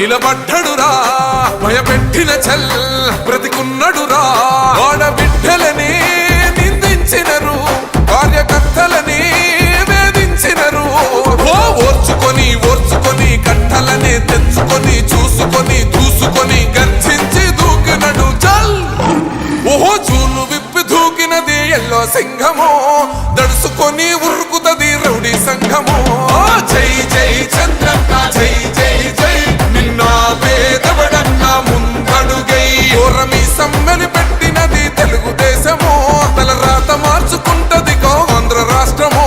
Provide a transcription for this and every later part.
నిలబడ్డడురా భయపెట్టిన చల్ బ్రతికున్నడురా ఆడబిడ్డలని నిందించినరు కార్యకర్తలని వేధించినరు ఓర్చుకొని ఓర్చుకొని కట్టలనే తెచ్చుకొని చూసుకొని దూసుకొని గర్జించి దూకినడు చల్ ఓహో చూలు విప్పి దూకినది ఎల్లో సింహము దడుసుకొని ఉరుకుతది రౌడీ సంఘము జై జై చంద్రన్న జై జై జై నిన్న పేదవడన్న ముందడుగై ఓరమి సమ్మెలి పెట్టినది తెలుగుదేశము తలరాత మార్చుకుంటది ఆంధ్ర రాష్ట్రము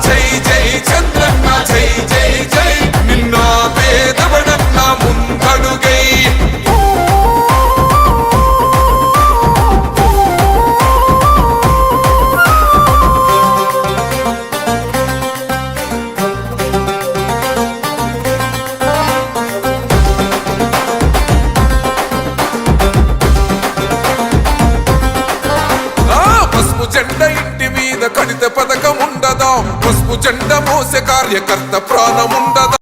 జై జై చంద్రన్న జై జై జై నిన్న పేదవడన్న ముందడుగై జెండా ఇంటి మీద కడిత పథకం ఉండదా పసుపు జెండా మోసే కార్యకర్త ప్రాణముండదా